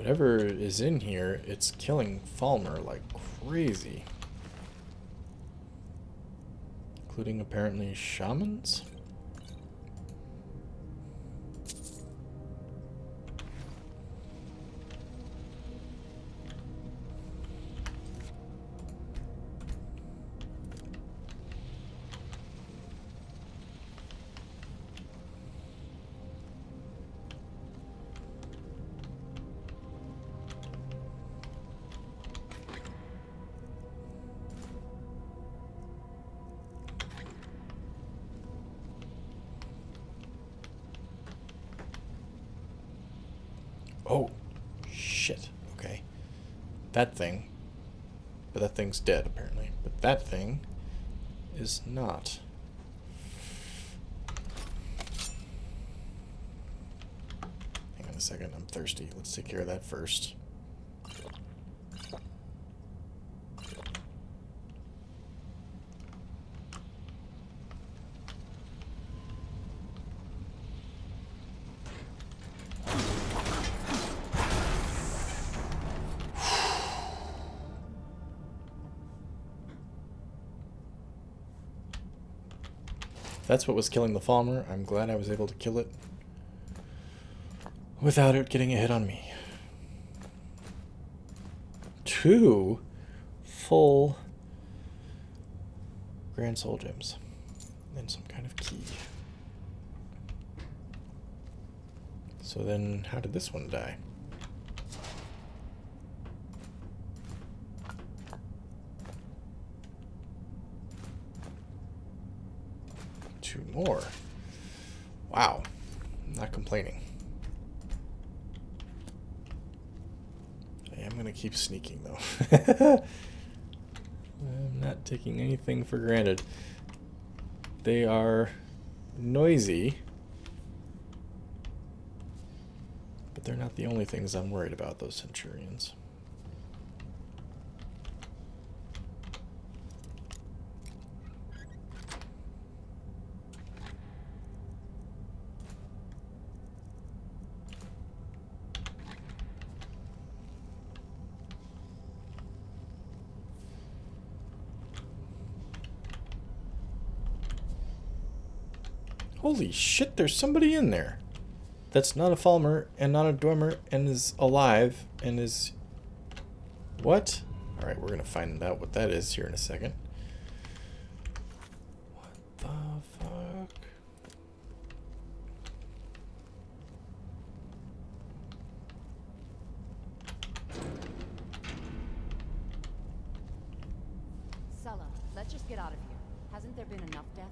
Whatever is in here, it's killing Falmer like crazy. Including apparently shamans? Oh, shit. Okay. That thing. But that thing's dead, apparently. But that thing is not. Hang on a second. I'm thirsty. Let's take care of that first. That's what was killing the Falmer. I'm glad I was able to kill it without it getting a hit on me. 2 full Grand Soul Gems. And some kind of key. So then, how did this one die? Two more. Wow. I'm not complaining. I am going to keep sneaking, though. I'm not taking anything for granted. They are noisy, but they're not the only things I'm worried about, those Centurions. Holy shit, there's somebody in there. That's not a Falmer and not a Dwemer and is alive and is... What? Alright, we're gonna find out what that is here in a second. What the fuck? Sulla, let's just get out of here. Hasn't there been enough death?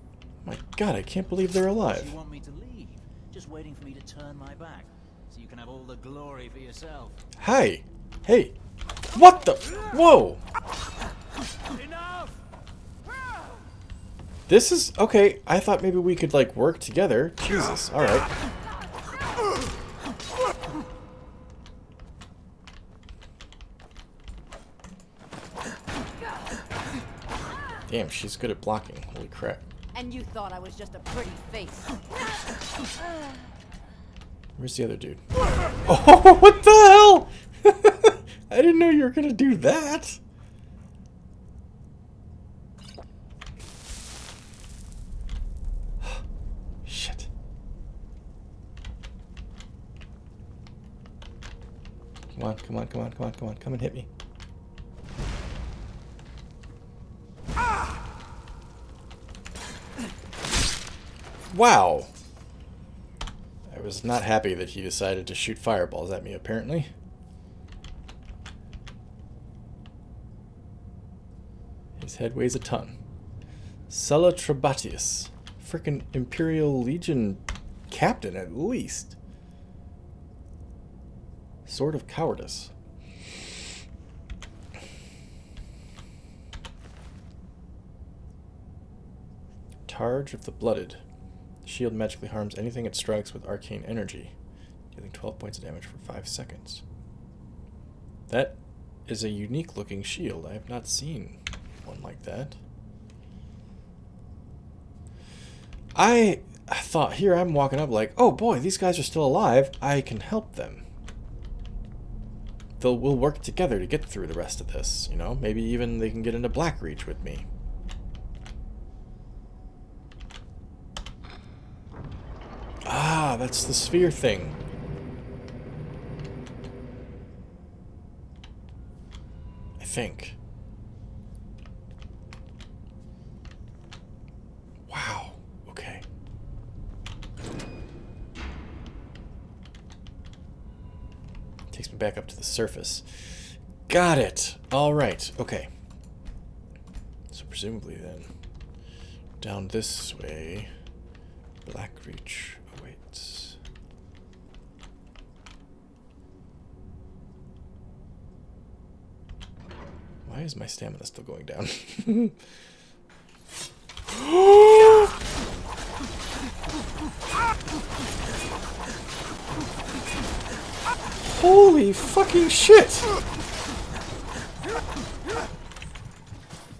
My god, I can't believe they're alive. You want me to leave? Just waiting for me to turn my back, so you can have all the glory for yourself. Hi! Hey! What the? Whoa! Enough! This is... Okay, I thought maybe we could, like, work together. Jesus, alright. Damn, she's good at blocking. Holy crap. And you thought I was just a pretty face. Where's the other dude? Oh, what the hell? I didn't know you were gonna do that. Shit. Come on, come on, come on, come on, come on. Come and hit me. Wow. I was not happy that he decided to shoot fireballs at me, apparently. His head weighs a ton. Sulla Trebatius. Frickin' Imperial Legion captain, at least. Sword of Cowardice. Targe of the Blooded. Shield magically harms anything it strikes with arcane energy, dealing 12 points of damage for 5 seconds. That is a unique looking shield. I have not seen one like that. I thought, here I'm walking up like, oh boy, these guys are still alive. I can help them. we'll work together to get through the rest of this, you know? Maybe even they can get into Blackreach with me. Ah, that's the sphere thing. I think. Wow. Okay. Takes me back up to the surface. Got it. All right. Okay. So presumably then, down this way, Blackreach awaits. Why is my stamina still going down? Holy fucking shit! Oh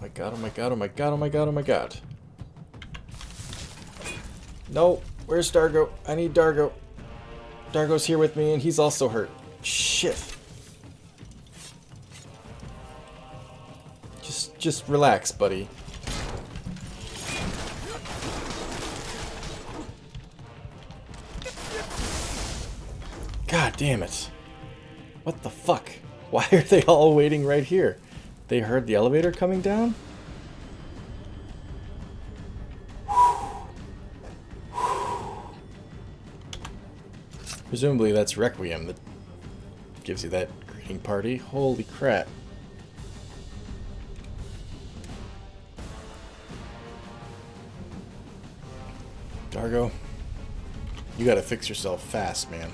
my god, oh my god, oh my god, oh my god, oh my god. No, where's Dargo? I need Dargo. Dargo's here with me and he's also hurt. Shit. Just relax, buddy. God damn it. What the fuck? Why are they all waiting right here? They heard the elevator coming down? Presumably that's Requiem that gives you that greeting party. Holy crap. Dargo, you gotta fix yourself fast, man.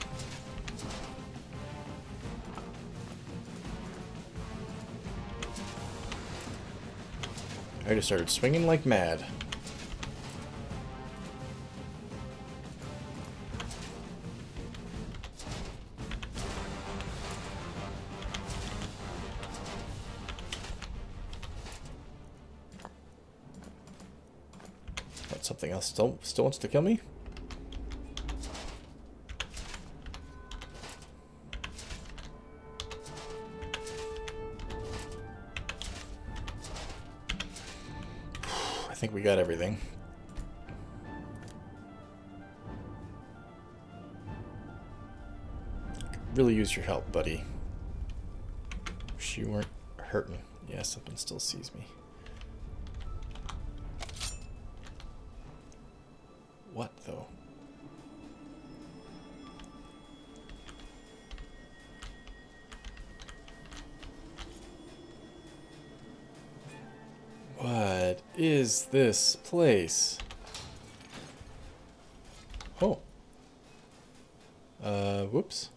I just started swinging like mad. Something else still wants to kill me? I think we got everything. Really use your help, buddy. Wish you weren't hurting. Yeah, something still sees me. What, though? What is this place? Oh. Whoops.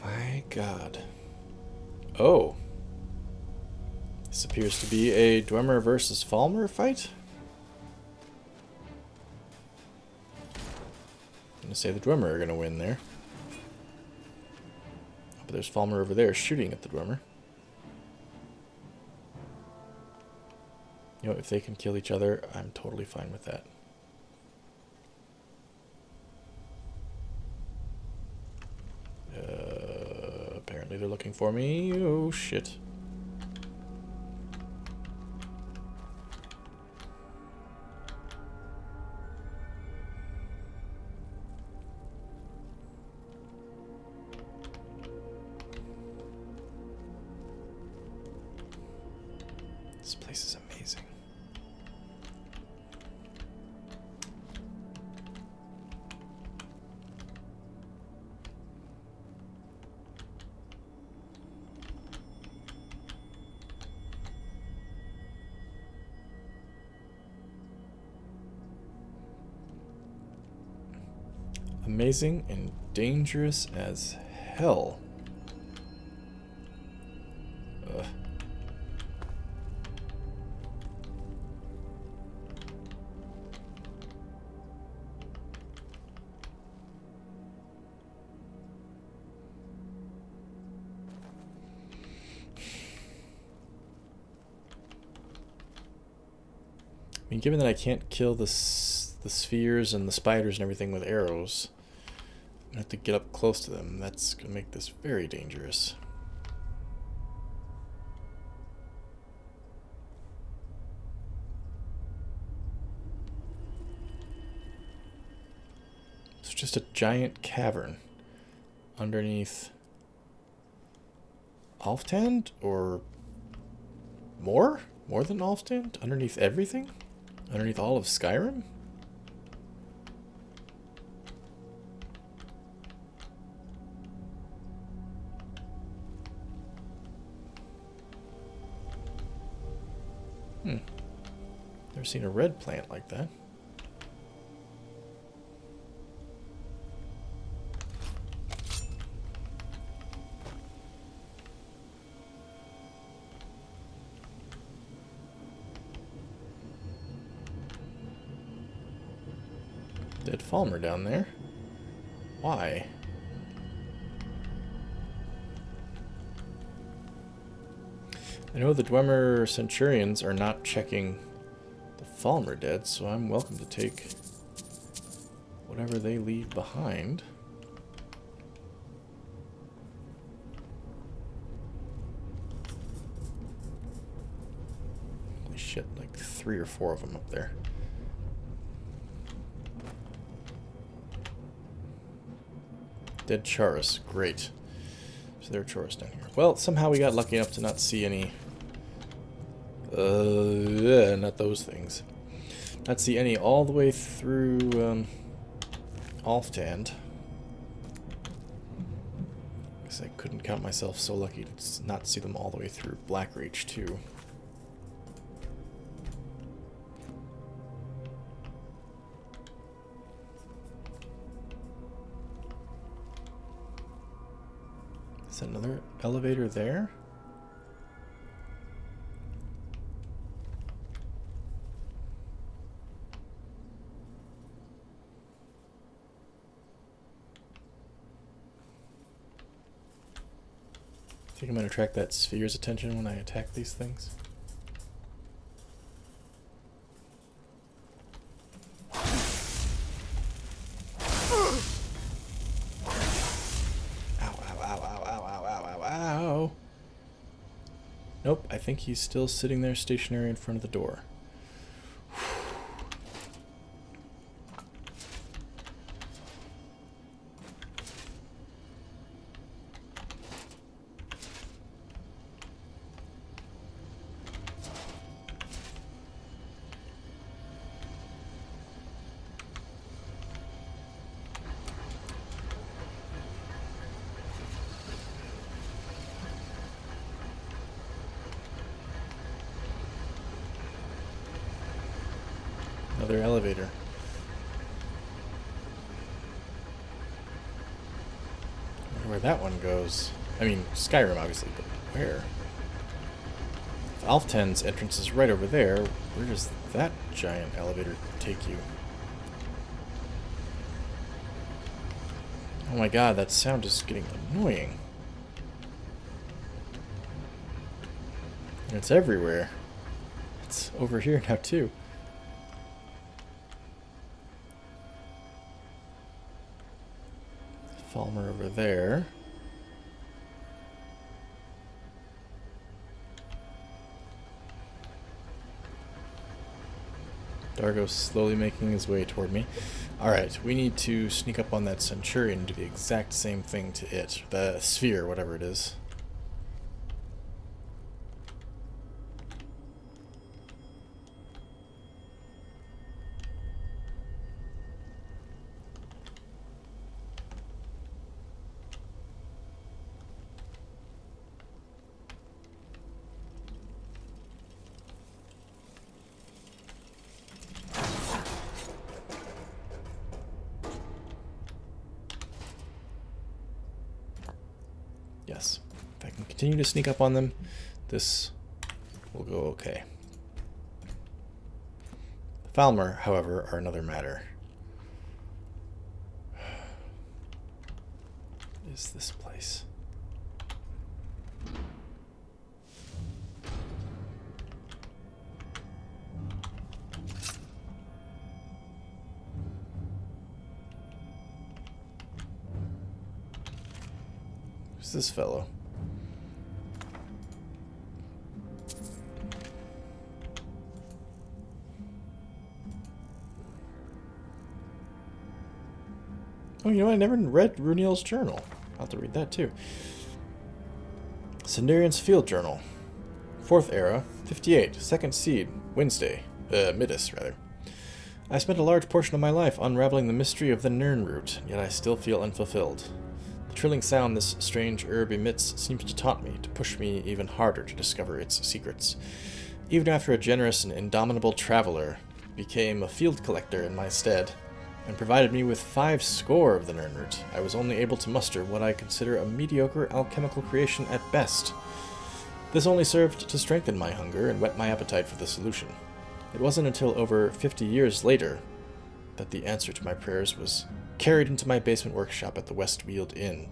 My God. Oh. This appears to be a Dwemer versus Falmer fight? I'm gonna say the Dwemer are gonna win there. But there's Falmer over there shooting at the Dwemer. You know, if they can kill each other, I'm totally fine with that. Apparently they're looking for me. Oh, shit. This place is amazing. Amazing and dangerous as hell. Ugh. mean, given that I can't kill the spheres and the spiders and everything with arrows, I'm going to have to get up close to them. That's going to make this very dangerous. It's just a giant cavern underneath Alftand, or more? More than Alftand? Underneath everything? Underneath all of Skyrim? Never seen a red plant like that. Dead Falmer down there. Why? I know the Dwemer Centurions are not checking the Falmer dead, so I'm welcome to take whatever they leave behind. Holy shit, like 3 or 4 of them up there. Dead Charis, great. So there are Charis down here. Well, somehow we got lucky enough to not see any... not those things. Not see any all the way through Alftand. Guess I couldn't count myself so lucky to not see them all the way through Blackreach too. Is another elevator there? I think I'm going to attract that sphere's attention when I attack these things. Nope, I think he's still sitting there stationary in front of the door. Another elevator. I wonder where that one goes. I mean, Skyrim, obviously, but where? If Alftand's entrance is right over there, where does that giant elevator take you? Oh my god, that sound is getting annoying. And it's everywhere. It's over here now, too. Falmer over there. Dargo's slowly making his way toward me. Alright, we need to sneak up on that Centurion and do the exact same thing to it. The sphere, whatever it is. Yes. If I can continue to sneak up on them, this will go okay. The Falmer, however, are another matter. What is this place? Who's this fellow? Oh, you know, I never read Runiel's journal. I'll have to read that too. Sindarian's Field Journal. 4th Era, 58, 2nd Seed, Wednesday. Midis, rather. I spent a large portion of my life unraveling the mystery of the Nirn root, yet I still feel unfulfilled. The trilling sound this strange herb emits seems to taunt me, to push me even harder to discover its secrets. Even after a generous and indomitable traveler became a field collector in my stead, and provided me with 5 score of the Nirn root, I was only able to muster what I consider a mediocre alchemical creation at best. This only served to strengthen my hunger and whet my appetite for the solution. It wasn't until over 50 years later that the answer to my prayers was carried into my basement workshop at the Westweald Inn.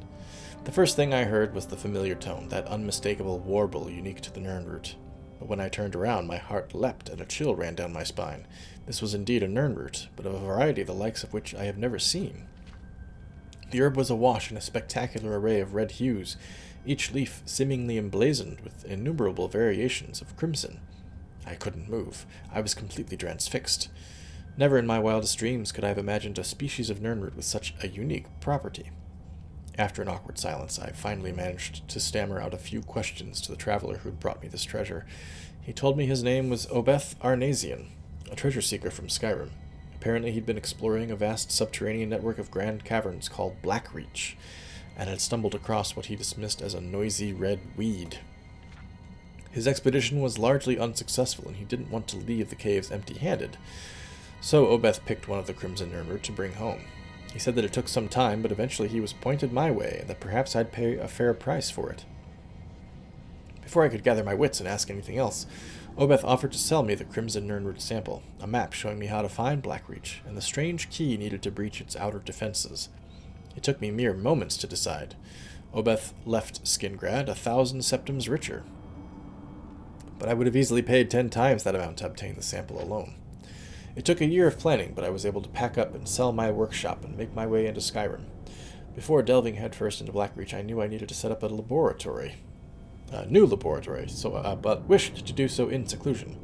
The first thing I heard was the familiar tone, that unmistakable warble unique to the Nirn root. But when I turned around, my heart leapt and a chill ran down my spine. This was indeed a Nirn root, but of a variety the likes of which I have never seen. The herb was awash in a spectacular array of red hues, each leaf seemingly emblazoned with innumerable variations of crimson. I couldn't move. I was completely transfixed. Never in my wildest dreams could I have imagined a species of Nirn root with such a unique property. After an awkward silence, I finally managed to stammer out a few questions to the traveler who had brought me this treasure. He told me his name was Obeth Arnasian, a treasure seeker from Skyrim. Apparently he'd been exploring a vast subterranean network of grand caverns called Blackreach, and had stumbled across what he dismissed as a noisy red weed. His expedition was largely unsuccessful, and he didn't want to leave the caves empty-handed, so Obeth picked one of the Crimson Nirn root to bring home. He said that it took some time, but eventually he was pointed my way, and that perhaps I'd pay a fair price for it. Before I could gather my wits and ask anything else, Obeth offered to sell me the Crimson Nirn root sample, a map showing me how to find Blackreach, and the strange key needed to breach its outer defenses. It took me mere moments to decide. Obeth left Skingrad 1,000 septims richer, but I would have easily paid 10 times that amount to obtain the sample alone. It took a year of planning, but I was able to pack up and sell my workshop and make my way into Skyrim. Before delving headfirst into Blackreach, I knew I needed to set up a laboratory. A new laboratory, but wished to do so in seclusion.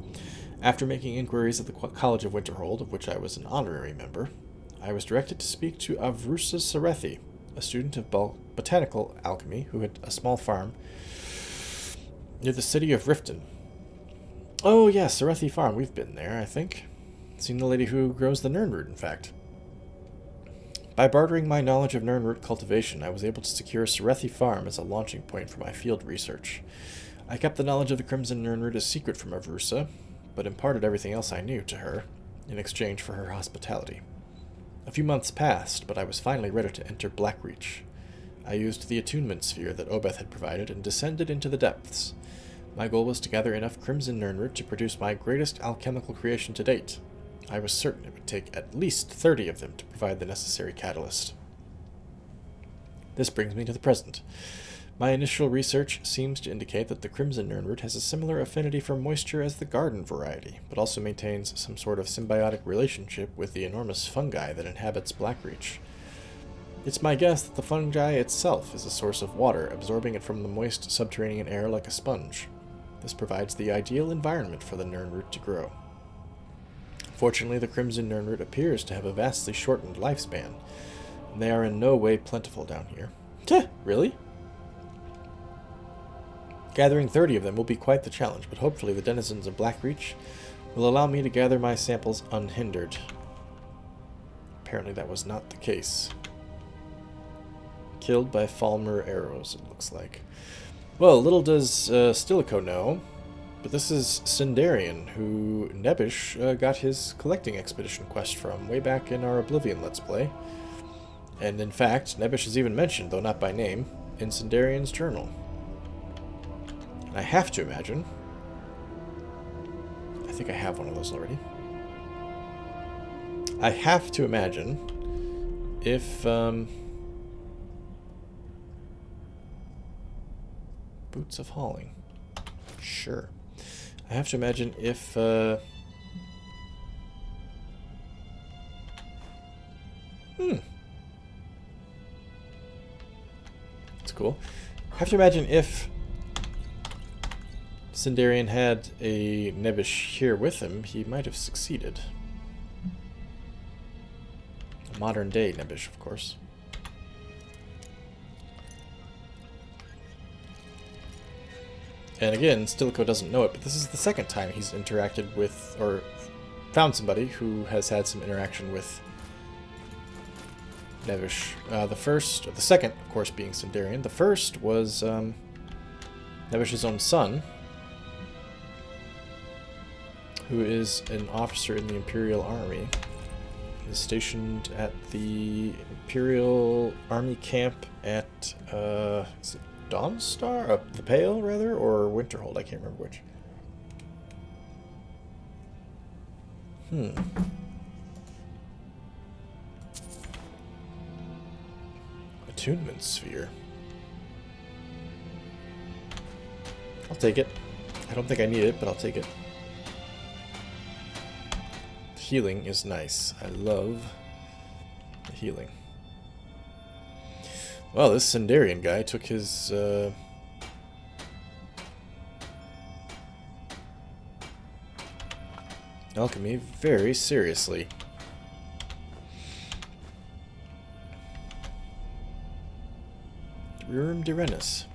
After making inquiries at the College of Winterhold, of which I was an honorary member, I was directed to speak to Avrusa Sarethi, a student of botanical alchemy who had a small farm near the city of Riften. Oh, yes, Sarethi Farm. We've been there, I think. Seen the lady who grows the Nirn root, in fact. By bartering my knowledge of Nirn root cultivation, I was able to secure Sarethi Farm as a launching point for my field research. I kept the knowledge of the Crimson Nirn root a secret from Avrusa, but imparted everything else I knew to her, in exchange for her hospitality. A few months passed, but I was finally ready to enter Blackreach. I used the attunement sphere that Obeth had provided and descended into the depths. My goal was to gather enough Crimson Nirn root to produce my greatest alchemical creation to date. I was certain it would take at least 30 of them to provide the necessary catalyst. This brings me to the present. My initial research seems to indicate that the Crimson Nirn root has a similar affinity for moisture as the garden variety, but also maintains some sort of symbiotic relationship with the enormous fungi that inhabits Blackreach. It's my guess that the fungi itself is a source of water, absorbing it from the moist subterranean air like a sponge. This provides the ideal environment for the Nirn root to grow. Fortunately, the Crimson Nirn root appears to have a vastly shortened lifespan, and they are in no way plentiful down here. Tch, really? Gathering 30 of them will be quite the challenge, but hopefully the denizens of Blackreach will allow me to gather my samples unhindered. Apparently that was not the case. Killed by Falmer arrows, it looks like. Well, little does Stilico know, but this is Sindarian, who Nebish got his collecting expedition quest from way back in our Oblivion Let's Play. And in fact, Nebish is even mentioned, though not by name, in Sindarian's journal. And I have to imagine, I think I have one of those already. I have to imagine if Boots of Hauling. Sure. I have to imagine if It's cool. have to imagine if Sindarian had a Nebish here with him, he might have succeeded. A modern day Nebish, of course. And again, Stilico doesn't know it, but this is the second time he's interacted with, or found somebody who has had some interaction with Nebish. The second, of course, being Sindarian. The first was Nebish's own son, who is an officer in the Imperial Army. He is stationed at the Imperial Army camp at, is it Dawnstar? The Pale, rather? Or Winterhold? I can't remember which. Attunement Sphere. I'll take it. I don't think I need it, but I'll take it. Healing is nice. I love the healing. Well, this Sindarian guy took his alchemy very seriously. Rurum Direnus.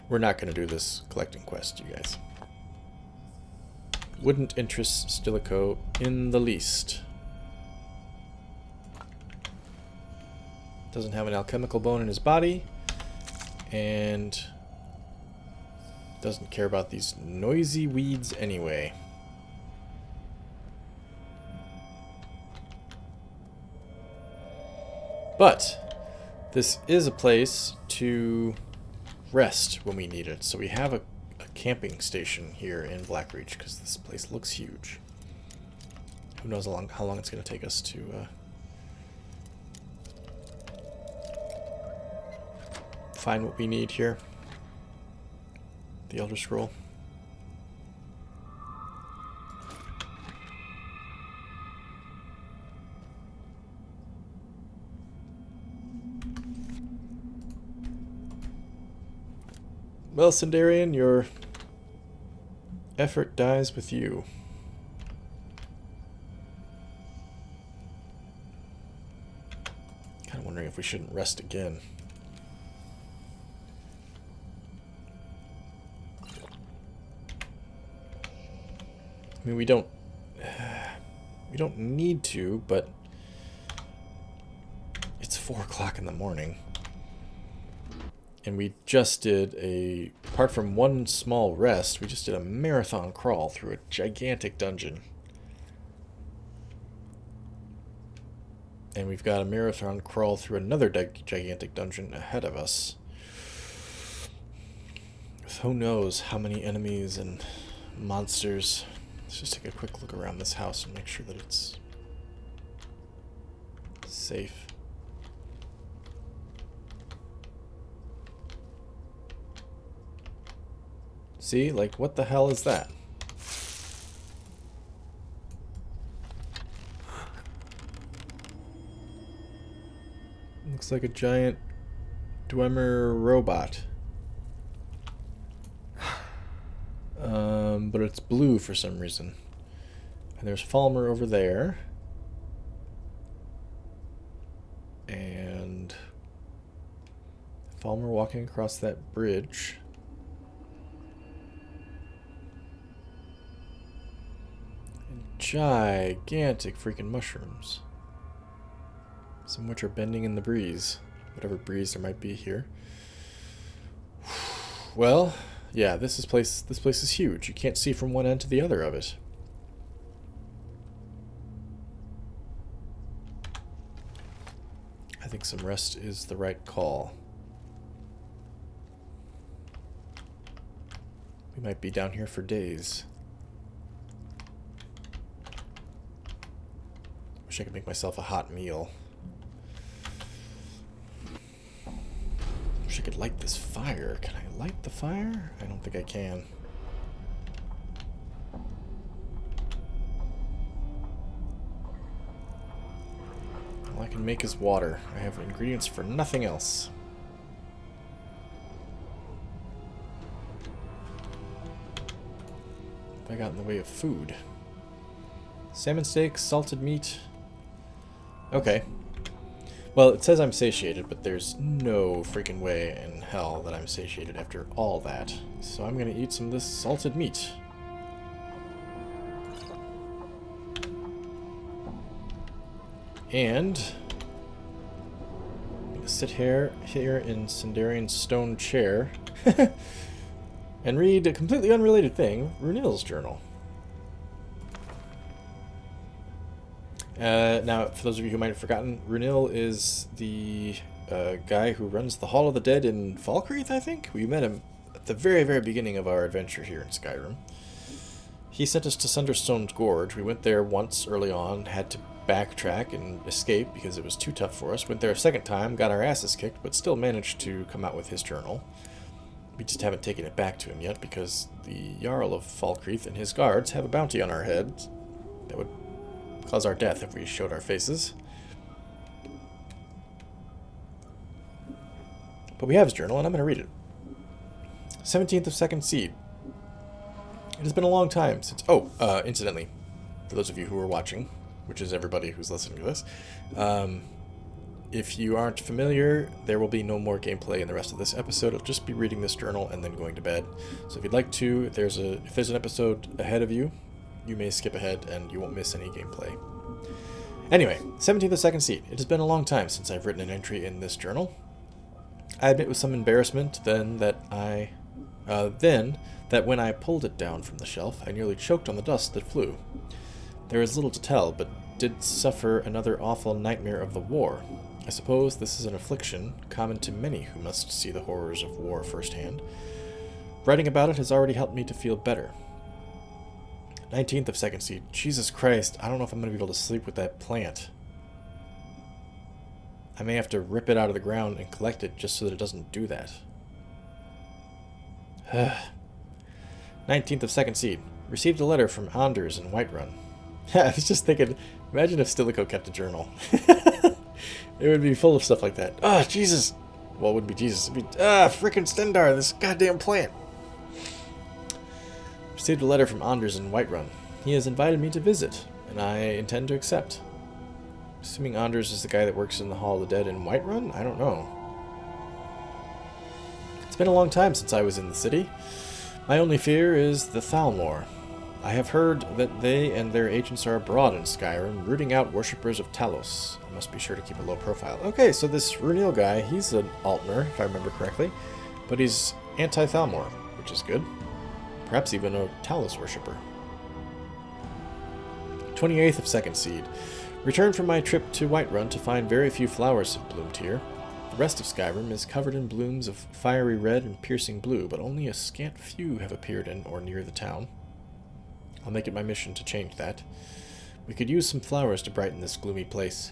We're not going to do this collecting quest, you guys. Wouldn't interest Stilico in the least. Doesn't have an alchemical bone in his body. And doesn't care about these noisy weeds anyway. But this is a place to rest when we need it. So we have a camping station here in Blackreach because this place looks huge. Who knows how long it's going to take us to find what we need here. The Elder Scroll. Well, Sindarian, your effort dies with you. Kind of wondering if we shouldn't rest again. I mean, we don't need to, but it's 4 o'clock in the morning. And we just did apart from one small rest, we just did a marathon crawl through a gigantic dungeon. And we've got a marathon crawl through another gigantic dungeon ahead of us. With who knows how many enemies and monsters. Let's just take a quick look around this house and make sure that it's safe. See, like, what the hell is that? Looks like a giant Dwemer robot. But it's blue for some reason. And there's Falmer over there. And Falmer walking across that bridge. Gigantic freaking mushrooms. Some of which are bending in the breeze. Whatever breeze there might be here. Well, yeah, this place is huge. You can't see from one end to the other of it. I think some rest is the right call. We might be down here for days. Wish I could make myself a hot meal. Wish I could light this fire. Can I light the fire? I don't think I can. All I can make is water. I have ingredients for nothing else. What have I got in the way of food? Salmon steak, salted meat. Okay. Well, it says I'm satiated, but there's no freaking way in hell that I'm satiated after all that. So I'm going to eat some of this salted meat. And I'm going to sit here in Sindarian's stone chair and read a completely unrelated thing, Runil's journal. Now, for those of you who might have forgotten, Runil is the guy who runs the Hall of the Dead in Falkreath, I think? We met him at the very, very beginning of our adventure here in Skyrim. He sent us to Sunderstone's Gorge. We went there once early on, had to backtrack and escape because it was too tough for us. Went there a second time, got our asses kicked, but still managed to come out with his journal. We just haven't taken it back to him yet because the Jarl of Falkreath and his guards have a bounty on our heads that would cause our death if we showed our faces. But we have his journal, and I'm going to read it. 17th of Second Seed. It has been a long time since... Oh, incidentally, for those of you who are watching, which is everybody who's listening to this, if you aren't familiar, there will be no more gameplay in the rest of this episode. I'll just be reading this journal and then going to bed. So if you'd like to, if there's an episode ahead of you, you may skip ahead and you won't miss any gameplay. Anyway, 17th of Second Seed. It has been a long time since I've written an entry in this journal. I admit with some embarrassment then that when I pulled it down from the shelf, I nearly choked on the dust that flew. There is little to tell, but did suffer another awful nightmare of the war. I suppose this is an affliction common to many who must see the horrors of war firsthand. Writing about it has already helped me to feel better. 19th of Second Seed. Jesus Christ, I don't know if I'm going to be able to sleep with that plant. I may have to rip it out of the ground and collect it just so that it doesn't do that. 19th of Second Seed. Received a letter from Anders in Whiterun. I was just thinking, imagine if Stilico kept a journal. It would be full of stuff like that. Ah, Jesus! Well, it wouldn't be Jesus. It'd be, frickin' Stendar, this goddamn plant. Received a letter from Anders in Whiterun. He has invited me to visit, and I intend to accept. Assuming Anders is the guy that works in the Hall of the Dead in Whiterun? I don't know. It's been a long time since I was in the city. My only fear is the Thalmor. I have heard that they and their agents are abroad in Skyrim, rooting out worshippers of Talos. I must be sure to keep a low profile. Okay, so this Runil guy, he's an Altner, if I remember correctly, but he's anti-Thalmor, which is good. Perhaps even a Talos worshipper. 28th of Second Seed. Returned from my trip to Whiterun to find very few flowers have bloomed here. The rest of Skyrim is covered in blooms of fiery red and piercing blue, but only a scant few have appeared in or near the town. I'll make it my mission to change that. We could use some flowers to brighten this gloomy place.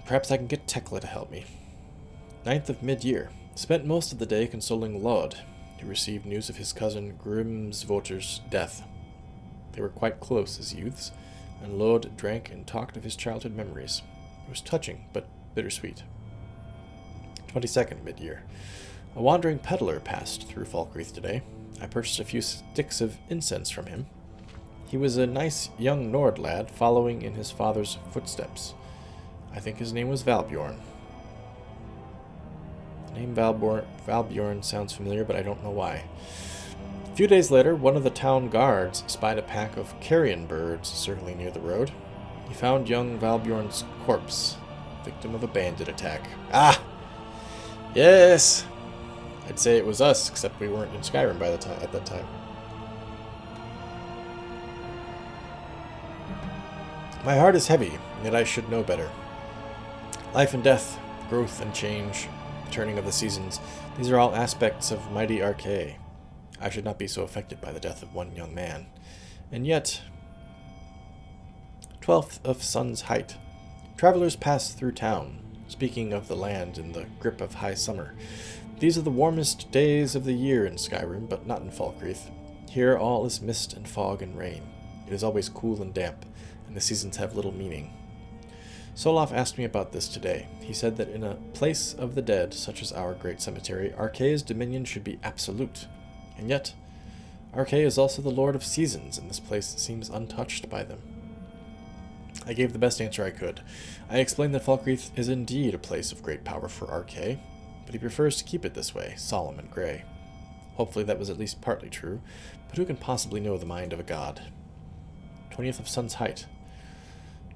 Perhaps I can get Tekla to help me. 9th of Mid-Year. Spent most of the day consoling Lod, who received news of his cousin Grimsvoter's death. They were quite close as youths, and Lod drank and talked of his childhood memories. It was touching, but bittersweet. 22nd Mid-Year. A wandering peddler passed through Falkreath today. I purchased a few sticks of incense from him. He was a nice young Nord lad, following in his father's footsteps. I think his name was Valbjorn. The name Valbjorn sounds familiar, but I don't know why. A few days later, one of the town guards spied a pack of carrion birds circling near the road. He found young Valbjorn's corpse, victim of a bandit attack. Ah! Yes! I'd say it was us, except we weren't in Skyrim at that time. My heart is heavy, yet I should know better. Life and death, growth and change, the turning of the seasons, these are all aspects of mighty Archaea. I should not be so affected by the death of one young man. And yet... 12th of Sun's Height. Travelers pass through town, speaking of the land in the grip of high summer. These are the warmest days of the year in Skyrim, but not in Falkreath. Here all is mist and fog and rain. It is always cool and damp, and the seasons have little meaning. Soloff asked me about this today. He said that in a place of the dead, such as our great cemetery, Arkay's dominion should be absolute. And yet, Arkay is also the Lord of Seasons, and this place seems untouched by them. I gave the best answer I could. I explained that Falkreath is indeed a place of great power for Arkay, but he prefers to keep it this way, solemn and grey. Hopefully that was at least partly true, but who can possibly know the mind of a god? 20th of Sun's Height.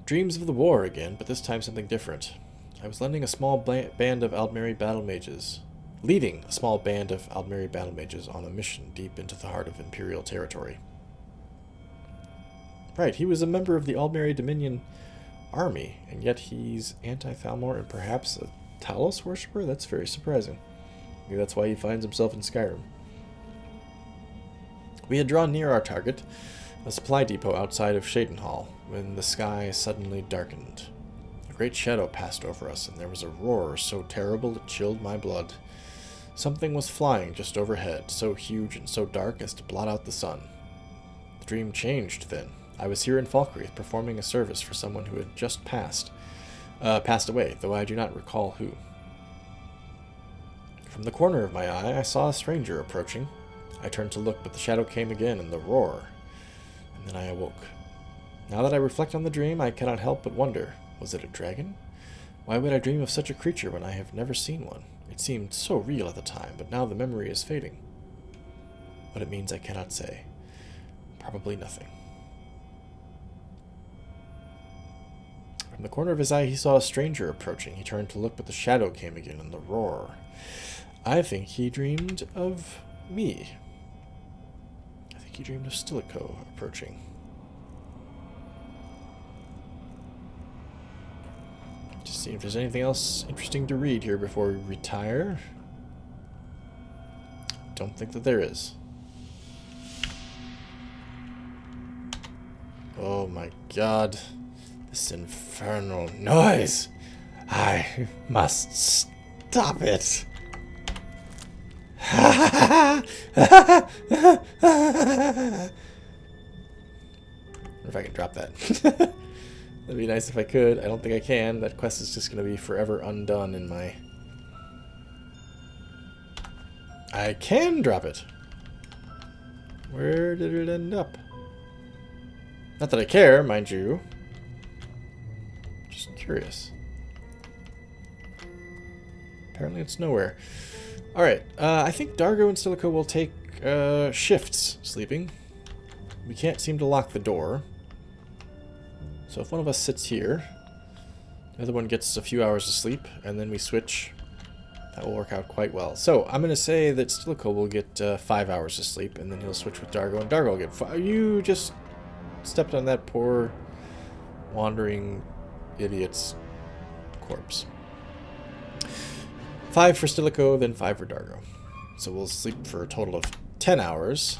Dreams of the war again, but this time something different. I was leading a small band of Aldmeri battle mages on a mission deep into the heart of Imperial territory. Right, he was a member of the Aldmeri Dominion army, and yet he's anti-Thalmor and perhaps a Talos worshipper? That's very surprising. Maybe that's why he finds himself in Skyrim. We had drawn near our target, a supply depot outside of Shadenhall, when the sky suddenly darkened. A great shadow passed over us, and there was a roar so terrible it chilled my blood. Something was flying just overhead, so huge and so dark as to blot out the sun. The dream changed then. I was here in Falkreath performing a service for someone who had just passed away, though I do not recall who. From the corner of my eye, I saw a stranger approaching. I turned to look, but the shadow came again, and the roar. And then I awoke. Now that I reflect on the dream, I cannot help but wonder, was it a dragon? Why would I dream of such a creature when I have never seen one? It seemed so real at the time, but now the memory is fading. What it means I cannot say. Probably nothing. From the corner of his eye, he saw a stranger approaching. He turned to look, but the shadow came again, and the roar. I think he dreamed of me. I think he dreamed of Stilico approaching. Just seeing if there's anything else interesting to read here before we retire. Don't think that there is. Oh my god. This infernal noise! I must stop it! If I can drop that. That'd be nice if I could. I don't think I can. That quest is just going to be forever undone in my... I can drop it! Where did it end up? Not that I care, mind you. Just curious. Apparently it's nowhere. Alright, I think Dargo and Stilico will take shifts sleeping. We can't seem to lock the door. So if one of us sits here, the other one gets a few hours of sleep, and then we switch, that will work out quite well. So I'm going to say that Stilico will get 5 hours of sleep, and then he'll switch with Dargo, and Dargo will get 5. You just stepped on that poor wandering idiot's corpse. 5 for Stilico, then 5 for Dargo. So we'll sleep for a total of 10 hours.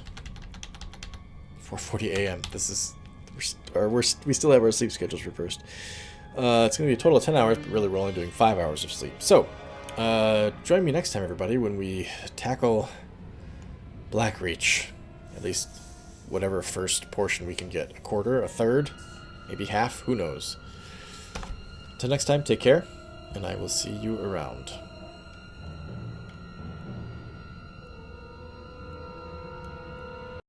4:40 a.m. This is... we still have our sleep schedules reversed. It's going to be a total of 10 hours, but really we're only doing 5 hours of sleep. So, join me next time, everybody, when we tackle Blackreach. At least whatever first portion we can get. A quarter, a third, maybe half, who knows. Till next time, take care, and I will see you around.